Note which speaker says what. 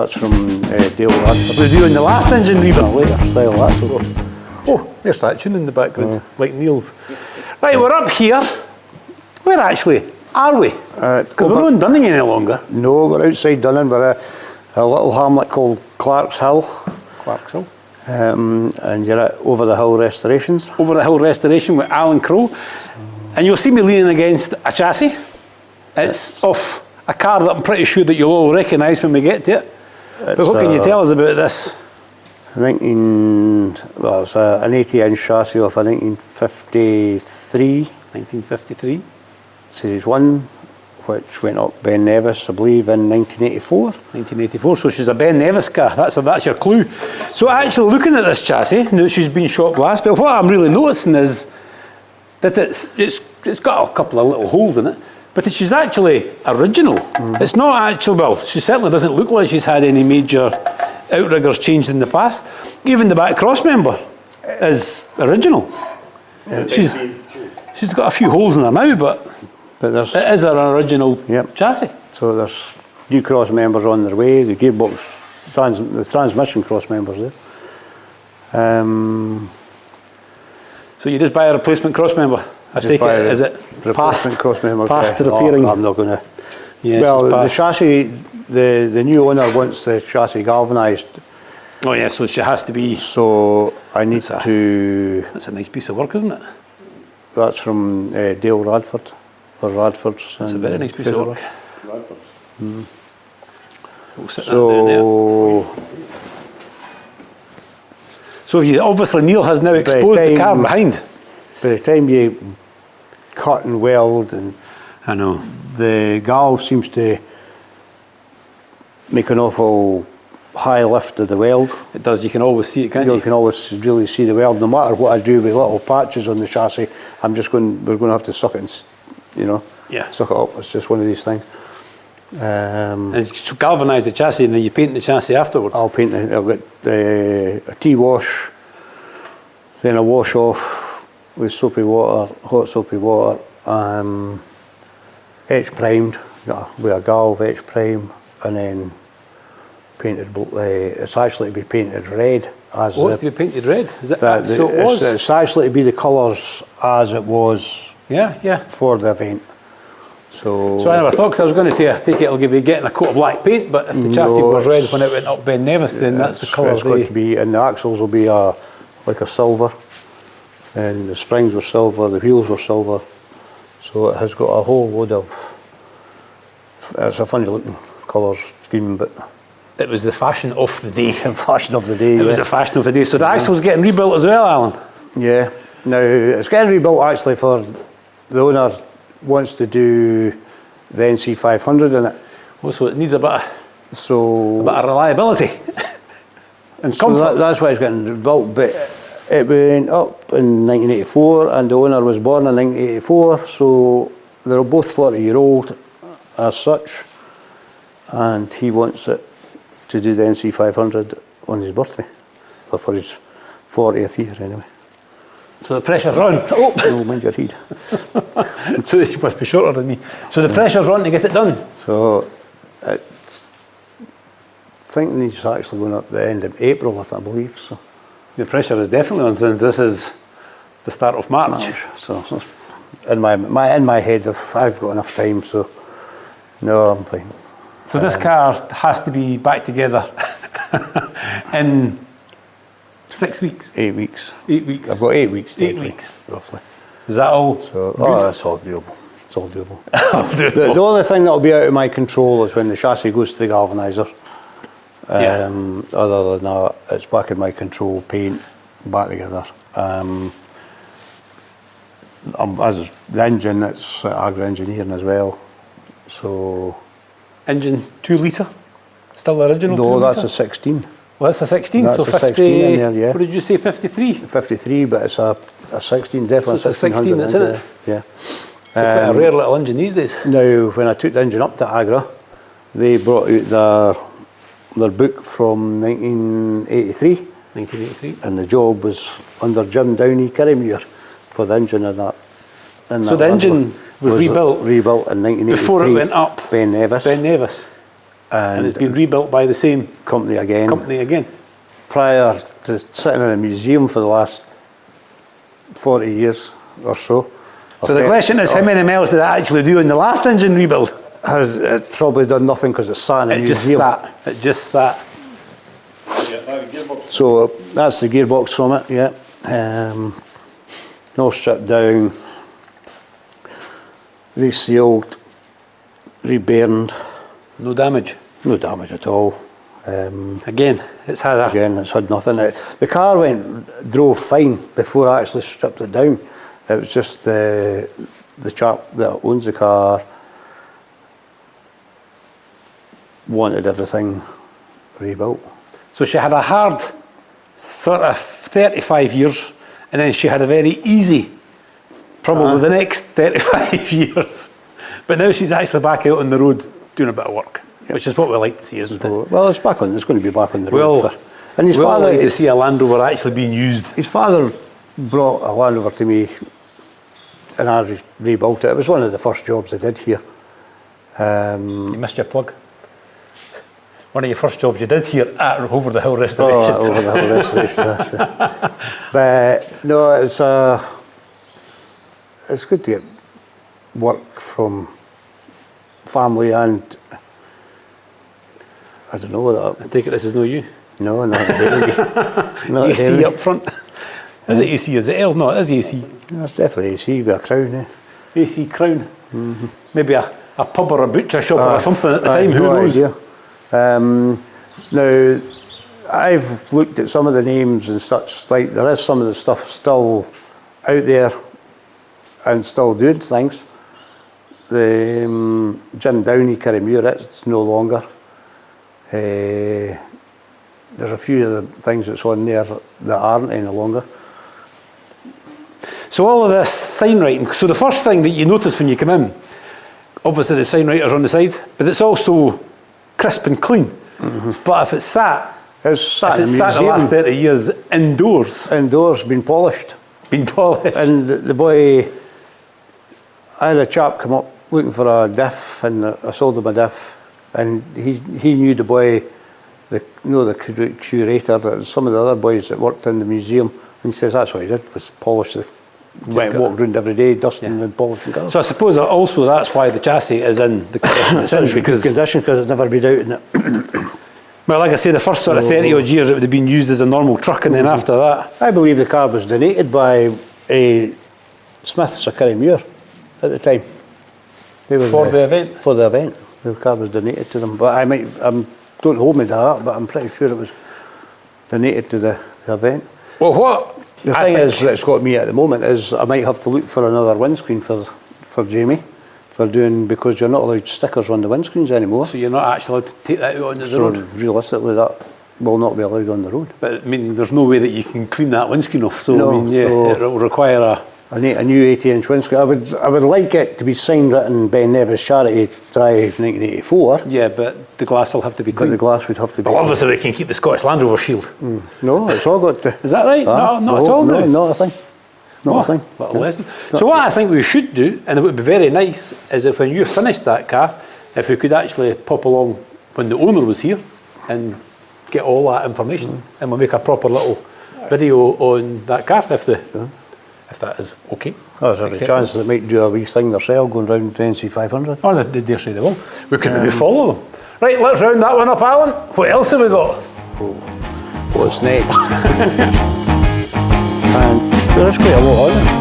Speaker 1: That's from Dale Radford.
Speaker 2: We're doing the last engine rebuild.
Speaker 1: Later style, that's all.
Speaker 2: Oh, there's that tune in the background, like Neil's. Right, we're up here. Where actually are we? Because we're not in Dunning any longer.
Speaker 1: No, we're outside Dunning. We're a little hamlet called Clark's Hill.
Speaker 2: Clark's Hill.
Speaker 1: And you're at Over the Hill Restorations.
Speaker 2: Over the Hill Restoration with Alan Crowe. And you'll see me leaning against a chassis. It's off a car that I'm pretty sure that you'll all recognise when we get to it. But what can you tell us about this?
Speaker 1: It's an 80-inch chassis of a 1953.
Speaker 2: 1953.
Speaker 1: Series One, which went up Ben Nevis, I believe, in 1984.
Speaker 2: 1984, so she's a Ben Nevis car, that's your clue. So actually looking at this chassis, now she's been shot glass, but what I'm really noticing is that it's got a couple of little holes in it, but she's actually original. It's not actually, well, she certainly doesn't look like she's had any major outriggers changed in the past. Even the back cross member is original. Yeah. She's got a few holes in her now, but it is an original chassis.
Speaker 1: So there's new cross members on their way, the gearbox, the transmission cross members there.
Speaker 2: So you just buy a replacement cross member? I take it, is it past repairing?
Speaker 1: I'm not going to. Yeah, well, the chassis, the new owner wants the chassis galvanised.
Speaker 2: Oh yeah, so she has to be.
Speaker 1: So I need to.
Speaker 2: That's a nice piece of work, isn't it?
Speaker 1: That's from Dale Radford, or Radford's.
Speaker 2: That's a very nice piece of work.
Speaker 1: Radford.
Speaker 2: We'll sit that down there. So obviously Neil has now exposed the car behind.
Speaker 1: By the time you cut and weld, and
Speaker 2: I know
Speaker 1: the galv seems to make an awful high lift of the weld.
Speaker 2: It does. You can always see it, can't you?
Speaker 1: You can always really see the weld. No matter what I do with little patches on the chassis, we're going to have to suck it and, suck it up. It's just one of these things.
Speaker 2: And you galvanise the chassis and then you paint the chassis afterwards?
Speaker 1: I'll paint it. I'll get a T-wash, then a wash off with soapy water, hot soapy water, etch primed, with a galv etch prime, and then painted. It's actually to be painted red.
Speaker 2: What's to be painted red? Is it
Speaker 1: It's actually to be the colours as it was. For the event. So
Speaker 2: I never thought, because I was going to say, I take it it'll be getting a coat of black paint, but if the chassis was red when it went up Ben Nevis, then that's the colour.
Speaker 1: It's going to be, and the axles will be like a silver, and the springs were silver, the wheels were silver, so it has got a whole load of. It's a funny looking colour scheme, but
Speaker 2: it was the fashion of the day.
Speaker 1: The fashion of the day.
Speaker 2: It was the fashion of the day. So the axle's getting rebuilt as well, Alan.
Speaker 1: Yeah. Now it's getting rebuilt actually for the owner. Wants to do the NC 500 in it.
Speaker 2: Oh, so it needs a bit of reliability and comfort.
Speaker 1: So that's why it's getting built. But it went up in 1984, and the owner was born in 1984, so they're both 40-year-old as such, and he wants it to do the NC 500 on his birthday, or for his 40th year anyway.
Speaker 2: So the pressure's on.
Speaker 1: Oh, no, mind your head.
Speaker 2: So you must be shorter than me. So the pressure's on to get it done.
Speaker 1: So it's thinking he's actually going up the end of April, I believe. So
Speaker 2: the pressure is definitely on, since this is the start of March.
Speaker 1: So in my head, I've got enough time. So no, I'm fine.
Speaker 2: So this car has to be back together in 6 weeks.
Speaker 1: 8 weeks.
Speaker 2: 8 weeks.
Speaker 1: I've got 8 weeks.
Speaker 2: 8 weeks,
Speaker 1: roughly.
Speaker 2: Is that all?
Speaker 1: So, that's all doable. It's all doable. The only thing that will be out of my control is when the chassis goes to the galvanizer. Other than that, it's back in my control. Paint back together. As the engine, it's agri engineering as well. So.
Speaker 2: Engine 2 litre. Still original.
Speaker 1: No, that's a 16.
Speaker 2: Well, that's a 16,
Speaker 1: that's
Speaker 2: so 50,
Speaker 1: 16 in there, yeah.
Speaker 2: What did you say, 53?
Speaker 1: 53, but it's a 16, definitely.
Speaker 2: So it's a 16 that's in it?
Speaker 1: Yeah.
Speaker 2: So quite a rare little engine these days.
Speaker 1: Now, when I took the engine up to Agra, they brought out their book from 1983.
Speaker 2: 1983.
Speaker 1: And the job was under Jim Downey Kirrymuir for the engine and that.
Speaker 2: So the engine was rebuilt
Speaker 1: in 1983.
Speaker 2: Before it went up?
Speaker 1: Ben Nevis.
Speaker 2: Ben Nevis. And it's been rebuilt by the same
Speaker 1: company again.
Speaker 2: Prior
Speaker 1: to sitting in a museum for the last 40 years or so.
Speaker 2: So the question is, how many miles did it actually do in the last engine rebuild?
Speaker 1: It probably done nothing because it's sat in a museum.
Speaker 2: It just sat.
Speaker 1: So that's the gearbox from it, yeah. No stripped down, resealed, reburned.
Speaker 2: No damage?
Speaker 1: No damage at all.
Speaker 2: Again, it's had
Speaker 1: nothing. The car drove fine before I actually stripped it down. It was just the chap that owns the car wanted everything rebuilt.
Speaker 2: So she had a hard sort of 35 years, and then she had a very easy, probably the next 35 years. But now she's actually back out on the road doing a bit of work, which is what we like to see, isn't it?
Speaker 1: Well, it's going to be back on the road. And his
Speaker 2: father like to see a Land Rover actually being used.
Speaker 1: His father brought a Land Rover to me, and I rebuilt it. It was one of the first jobs I did here.
Speaker 2: You missed your plug. One of your first jobs you did here at Over the Hill Restoration.
Speaker 1: Oh, Over the Hill Restoration. But no, it's good to get work from family, and I don't know what
Speaker 2: I take it this is no you.
Speaker 1: No, not really.
Speaker 2: AC up front. Is it AC? Is it L? No, it is AC.
Speaker 1: That's definitely AC with a crown, eh?
Speaker 2: AC crown. Maybe a pub or a butcher shop or something at the time. Who knows?
Speaker 1: Idea. Now, I've looked at some of the names and such. Like there is some of the stuff still out there and still doing things. The Jim Downey, Kirriemuir, it's no longer. There's a few of the things that's on there that aren't any longer.
Speaker 2: So all of this sign writing. So the first thing that you notice when you come in, obviously the sign writer's on the side, but it's also crisp and clean. But if it's sat
Speaker 1: the
Speaker 2: last 30 years
Speaker 1: indoors, been polished.
Speaker 2: And
Speaker 1: the boy, I had a chap come up looking for a diff, and I sold him a diff, and he knew the boy, the curator, some of the other boys that worked in the museum, and he says that's what he did, was polish the, walked around every day, dusting and polishing cars.
Speaker 2: So I suppose also that's why the chassis is in the condition it's in, because
Speaker 1: it's never been out in it.
Speaker 2: Well, like I say, the first sort of 30 odd years it would have been used as a normal truck, and then after that,
Speaker 1: I believe the car was donated by Smith's of Kirriemuir at the time.
Speaker 2: The event?
Speaker 1: For the event. The car was donated to them. But don't hold me to that, but I'm pretty sure it was donated to the event.
Speaker 2: Well, what
Speaker 1: the thing is that's got me at the moment is I might have to look for another windscreen for Jamie, because you're not allowed stickers on the windscreens anymore.
Speaker 2: So you're not actually allowed to take that out onto the road?
Speaker 1: Realistically, that will not be allowed on the road.
Speaker 2: But I mean, there's no way that you can clean that windscreen off. So
Speaker 1: no,
Speaker 2: I mean, it will require
Speaker 1: a new 80-inch windscreen. I would like it to be sign written Ben Nevis Charity Drive 1984.
Speaker 2: Yeah, but the glass will have to be clean.
Speaker 1: But the glass would have to be.
Speaker 2: Well, obviously we can keep the Scottish Land Rover shield.
Speaker 1: No, it's all got to.
Speaker 2: Is that right? Not at all.
Speaker 1: No, not a thing. Not a thing.
Speaker 2: What a lesson. So what I think we should do, and it would be very nice, is if when you finished that car, if we could actually pop along when the owner was here and get all that information, and we'll make a proper little video on that car if that is okay.
Speaker 1: There's every chance they might do a wee thing themselves going round the NC 500.
Speaker 2: Or they dare say they will. We could maybe follow them. Right, let's round that one up, Alan. What else have we got?
Speaker 1: What's next? And there's quite a lot on it.